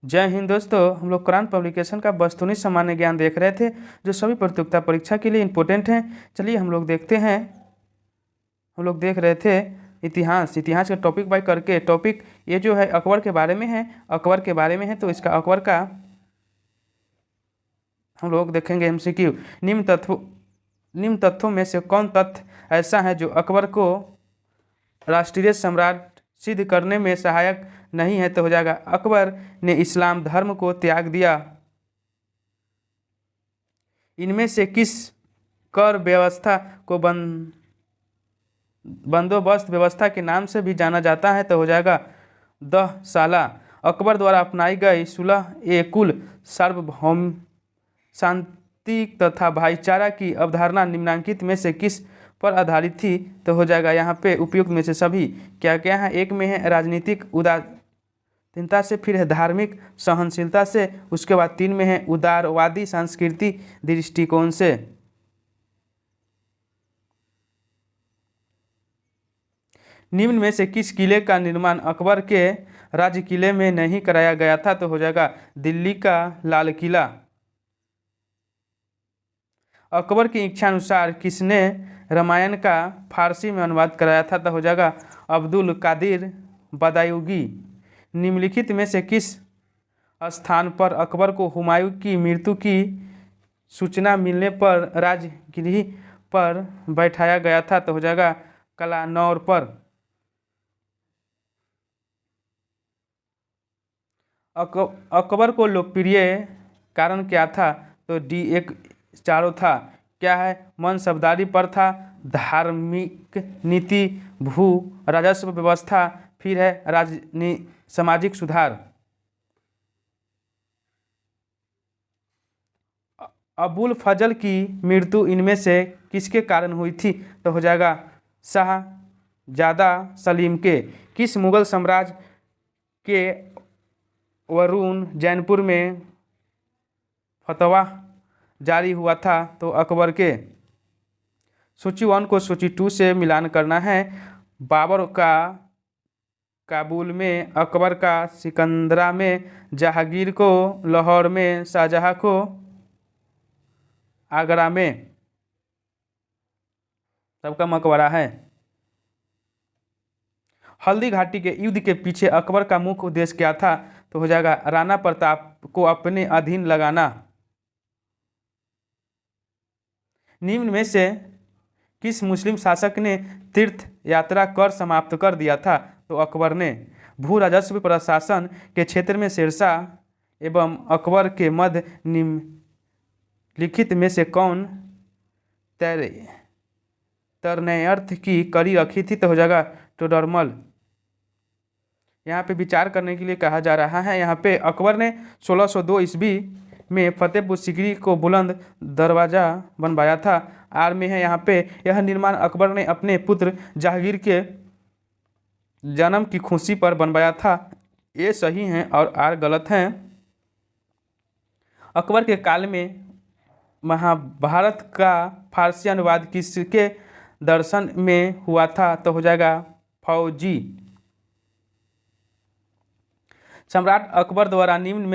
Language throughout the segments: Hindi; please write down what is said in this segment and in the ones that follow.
जय हिंद दोस्तों। हम लोग कुरान पब्लिकेशन का वस्तुनिष्ठ सामान्य ज्ञान देख रहे थे जो सभी प्रतियोगिता परीक्षा के लिए इम्पोर्टेंट हैं। चलिए हम लोग देखते हैं। हम लोग देख रहे थे इतिहास का टॉपिक बाय करके। टॉपिक ये जो है अकबर के बारे में है, तो इसका अकबर का हम लोग देखेंगे एमसीक्यू। निम्न तथ्यों में से कौन तथ्य ऐसा है जो अकबर को राष्ट्रीय सम्राट सिद्ध करने में सहायक नहीं है? तो हो जाएगा अकबर ने इस्लाम धर्म को त्याग दिया। इनमें से किस कर व्यवस्था को बंदोबस्त व्यवस्था के नाम से भी जाना जाता है? तो हो जाएगा दहसाला। अकबर द्वारा अपनाई गई सुलह ए कुल सार्वभौम शांति तथा भाईचारा की अवधारणा निम्नलिखित में से किस पर आधारित थी? तो हो जाएगा यहाँ पे उपयुक्त में से सभी क्या क्या है। एक में है राजनीतिक उदासीनता से, फिर है धार्मिक सहनशीलता से, उसके बाद 3 में है उदारवादी सांस्कृतिक दृष्टिकोण से। निम्न में से किस किले का निर्माण अकबर के राज्य किले में नहीं कराया गया था? तो हो जाएगा दिल्ली का लाल किला। अकबर की इच्छा अनुसार किसने रामायण का फारसी में अनुवाद कराया था? तो हो जाएगा अब्दुल कादिर बदायूंगी। निम्नलिखित में से किस स्थान पर अकबर को हुमायूं की मृत्यु की सूचना मिलने पर राजगृह पर बैठाया गया था? तो हो जाएगा कलानौर पर। अकबर को लोकप्रिय कारण क्या था? तो डी एक चारों था। क्या है? मनसबदारी प्रथा, धार्मिक नीति, भू राजस्व व्यवस्था, फिर है सामाजिक सुधार। अबुल फजल की मृत्यु इनमें से किसके कारण हुई थी? तो हो जाएगा शाहजादा सलीम के। किस मुगल साम्राज्य के वरुण जैनपुर में फतवा जारी हुआ था? तो अकबर के। सूची 1 को सूची 2 से मिलान करना है। बाबर का काबुल में, अकबर का सिकंदरा में, जहांगीर को लाहौर में, शाहजहां को आगरा में। सबका मकबरा है। हल्दी घाटी के युद्ध के पीछे अकबर का मुख्य उद्देश्य क्या था? तो हो जाएगा राणा प्रताप को अपने अधीन लगाना। निम्न में से किस मुस्लिम शासक ने तीर्थ यात्रा कर समाप्त कर दिया था? तो अकबर ने। भू राजस्व प्रशासन के क्षेत्र में शेरशाह एवं अकबर के मध्य निम्नलिखित में से कौन तरनयर्थ की कड़ी रखी थी? तो हो जाएगा टोडरमल। यहाँ पे विचार करने के लिए कहा जा रहा है। यहाँ पे अकबर ने 1602 ईस्वी में फतेहपुर सीकरी को बुलंद दरवाजा बनवाया था। आर में है यहाँ पे यह निर्माण अकबर ने अपने पुत्र जहांगीर के जन्म की खुशी पर बनवाया था। ये सही है और आर गलत है। अकबर के काल में महाभारत का फारसी अनुवाद किसके दर्शन में हुआ था? तो हो जाएगा फौजी। सम्राट अकबर द्वारा निम्न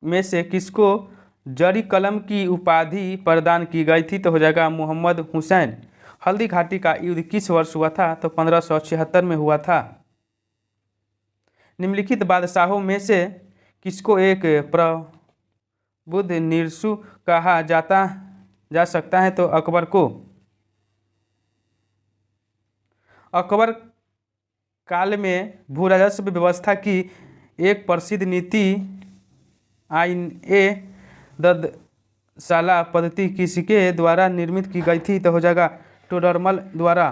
में से किसको जरी कलम की उपाधि प्रदान की गई थी? तो हो जाएगा मोहम्मद हुसैन। हल्दी घाटी का युद्ध किस वर्ष हुआ था? तो 1576 में हुआ था। निम्नलिखित बादशाहों में से किसको एक प्रबुद्ध निरसु कहा जा सकता है? तो अकबर को। अकबर काल में भू राजस्व व्यवस्था की एक प्रसिद्ध नीति ददसाला पद्धति किसके द्वारा निर्मित की गई थी? तो हो जाएगा टोडरमल द्वारा।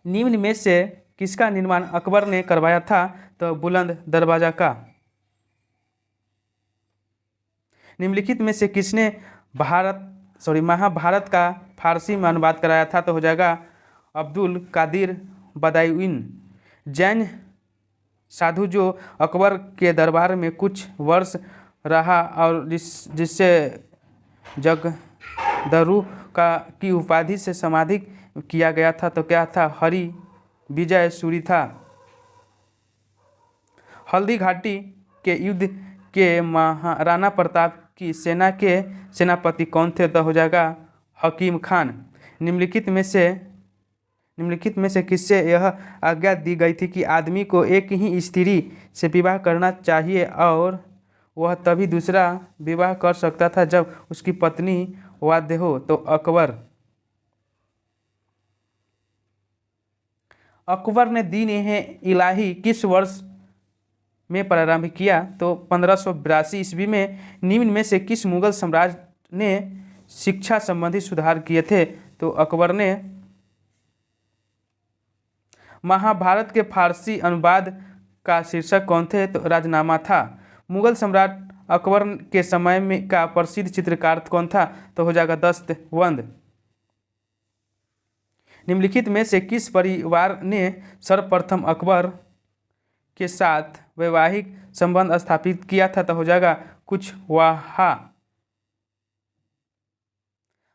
निम्न में से किसका निर्माण अकबर ने करवाया था? तो बुलंद दरवाजा का। निम्नलिखित में से किसने महाभारत का फारसी में अनुवाद कराया था? तो हो जाएगा अब्दुल कादिर बदायून। जैन साधु जो अकबर के दरबार में कुछ वर्ष रहा और जिससे जगदरू की उपाधि से सम्मानित किया गया था, तो क्या था? हरि विजय सूरी था। हल्दी घाटी के युद्ध के महाराणा प्रताप की सेना के सेनापति कौन थे? तो हो जाएगा हकीम खान। निम्नलिखित में से किससे यह आज्ञा दी गई थी कि आदमी को एक ही स्त्री से विवाह करना चाहिए और वह तभी दूसरा विवाह कर सकता था जब उसकी पत्नी वाध्य हो? तो अकबर ने दीन-ए-इलाही किस वर्ष में प्रारंभ किया? तो 1582 ईस्वी में। निम्न में से किस मुगल सम्राट ने शिक्षा संबंधी सुधार किए थे? तो अकबर ने। महाभारत के फारसी अनुवाद का शीर्षक कौन थे? तो राजनामा था। मुगल सम्राट अकबर के समय में का प्रसिद्ध चित्रकार कौन था? तो हो जाएगा दस्तवंद। निम्नलिखित में से किस परिवार ने सर्वप्रथम अकबर के साथ वैवाहिक संबंध स्थापित किया था? तो हो जाएगा कुशवाहा।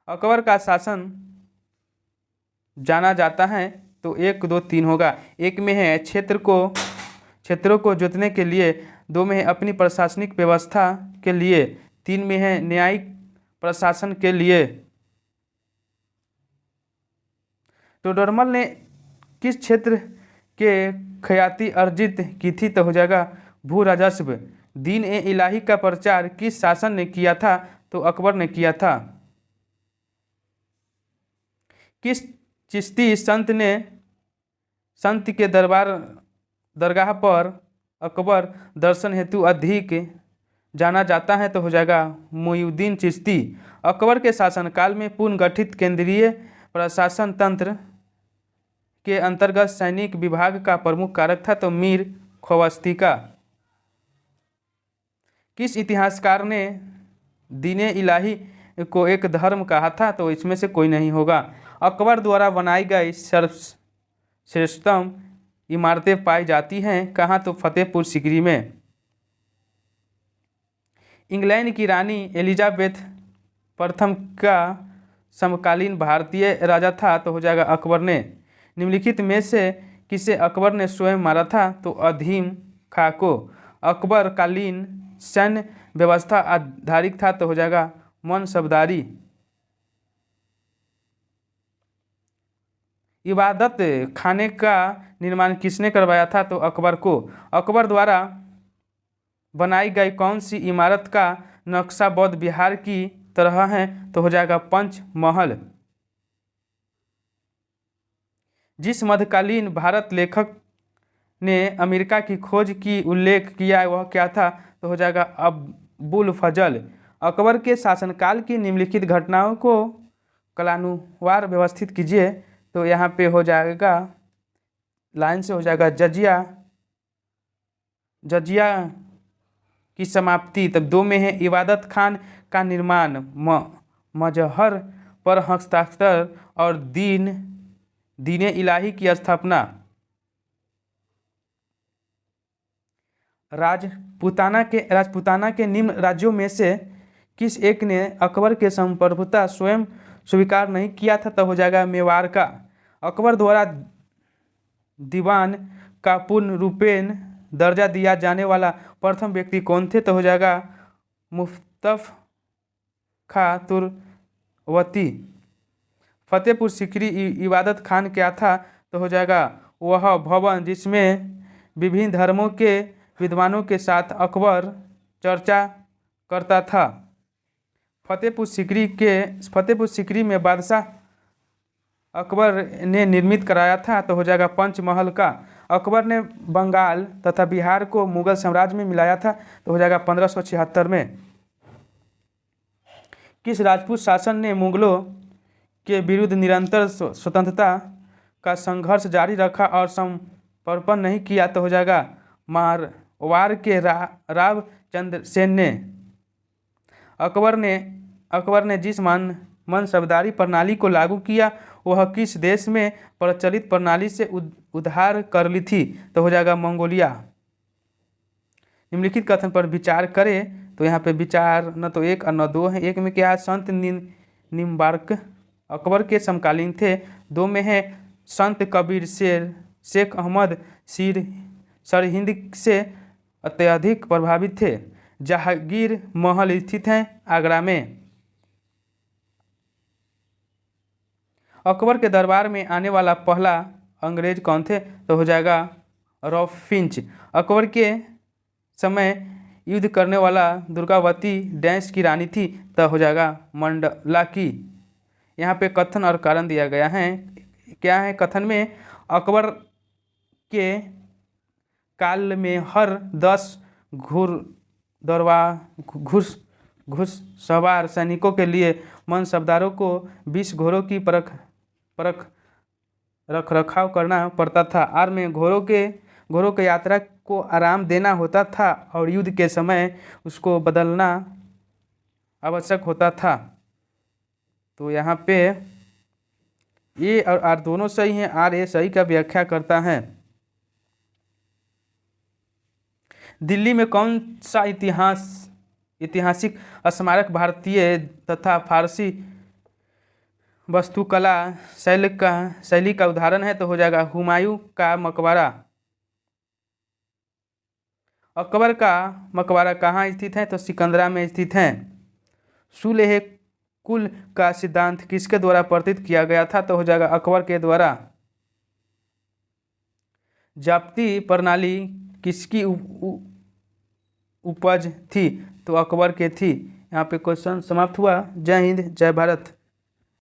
अकबर का शासन जाना जाता है तो 1, 2, 3 होगा। 1 में है क्षेत्रों को जोतने के लिए, 2 में है अपनी प्रशासनिक व्यवस्था के लिए, 3 में है न्यायिक प्रशासन के लिए। टोडरमल ने किस क्षेत्र के ख्याति अर्जित की थी? तो हो जाएगा भू राजस्व। दीन-ए-इलाही का प्रचार किस शासन ने किया था? तो अकबर ने किया था। किस चिश्ती संत के दरगाह पर अकबर दर्शन हेतु अधिक जाना जाता है? तो हो जाएगा मोइनुद्दीन चिश्ती। अकबर के शासनकाल में पुनर्गठित केंद्रीय प्रशासन तंत्र के अंतर्गत सैनिक विभाग का प्रमुख कारक था? तो मीर खवास्ती का। किस इतिहासकार ने दीन-ए-इलाही को एक धर्म कहा था? तो इसमें से कोई नहीं होगा। अकबर द्वारा बनाई गई सर्वश्रेष्ठतम इमारतें पाई जाती हैं कहाँ? तो फतेहपुर सीकरी में। इंग्लैंड की रानी एलिजाबेथ प्रथम का समकालीन भारतीय राजा था? तो हो जाएगा अकबर ने। निम्नलिखित में से किसे अकबर ने स्वयं मारा था? तो अधीम खां को। अकबर कालीन सैन्य व्यवस्था आधारित था? तो हो जाएगा मनसबदारी। इबादत खाने का निर्माण किसने करवाया था? तो अकबर को। अकबर द्वारा बनाई गई कौन सी इमारत का नक्शा बौद्ध विहार की तरह है? तो हो जाएगा पंच महल। जिस मध्यकालीन भारत लेखक ने अमेरिका की खोज की उल्लेख किया वह क्या था? तो हो जाएगा अबुल फजल। अकबर के शासनकाल की निम्नलिखित घटनाओं को कालानुवार व्यवस्थित कीजिए। तो यहाँ पे हो जाएगा लाइन से हो जाएगा जजिया की समाप्ति। तब 2 में है इबादत खान का निर्माण, मजहर पर हस्ताक्षर और दीन-ए-इलाही की स्थापना। राजपूताना के निम्न राज्यों में से किस एक ने अकबर के संप्रभुता स्वयं स्वीकार नहीं किया था? तो हो जाएगा मेवाड़ का। अकबर द्वारा दीवान का पूर्ण रूपेण दर्जा दिया जाने वाला प्रथम व्यक्ति कौन थे? तो हो जाएगा मुफ्तफ खां तुर्कवती। फतेहपुर सीकरी इबादत खान क्या था? तो हो जाएगा वह भवन जिसमें विभिन्न धर्मों के विद्वानों के साथ अकबर चर्चा करता था। फतेहपुर सीकरी में बादशाह अकबर ने निर्मित कराया था? तो हो जाएगा पंचमहल का। अकबर ने बंगाल तथा बिहार को मुगल साम्राज्य में मिलाया था? तो हो जाएगा 1576 में। किस राजपूत शासन ने मुगलों के विरुद्ध निरंतर स्वतंत्रता का संघर्ष जारी रखा और समर्पण नहीं किया? तो हो जाएगा मारवाड़ के राव चंद्र सेन ने। अकबर ने जिस मनसबदारी प्रणाली को लागू किया वह किस देश में प्रचलित प्रणाली से उधार कर ली थी? तो हो जाएगा मंगोलिया। निम्नलिखित कथन पर विचार करें। तो यहाँ पे विचार न तो 1 और न 2 है। 1 में क्या है? संत निम्बार्क अकबर के समकालीन थे। 2 में है संत कबीर शेख अहमद सरहिंद से अत्यधिक प्रभावित थे। जहांगीर महल स्थित है आगरा में। अकबर के दरबार में आने वाला पहला अंग्रेज कौन थे? तो हो जाएगा रॉल्फ फिंच। अकबर के समय युद्ध करने वाला दुर्गावती डैश की रानी थी? तो हो जाएगा मंडला की। यहाँ पे कथन और कारण दिया गया है। क्या है कथन में? अकबर के काल में हर 10 घुड़सवार सैनिकों के लिए मनसबदारों को 20 घोड़ों की रख रखाव करना पड़ता था। और में घोड़ों के यात्रा को आराम देना होता था और युद्ध के समय उसको बदलना आवश्यक होता था। तो यहाँ पे ए और आर दोनों सही हैं। आर ए सही का व्याख्या करता है। दिल्ली में कौन सा ऐतिहासिक स्मारक भारतीय तथा फारसी वास्तुकला शैली का उदाहरण है? तो हो जाएगा हुमायूं का मकबरा। अकबर का मकबरा कहाँ स्थित है? तो सिकंदरा में स्थित है। सुलेह कुल का सिद्धांत किसके द्वारा प्रस्तुत किया गया था? तो हो जाएगा अकबर के द्वारा। जाप्ती प्रणाली किसकी उपज थी? तो अकबर के थी। यहाँ पे क्वेश्चन समाप्त हुआ। जय हिंद, जय भारत।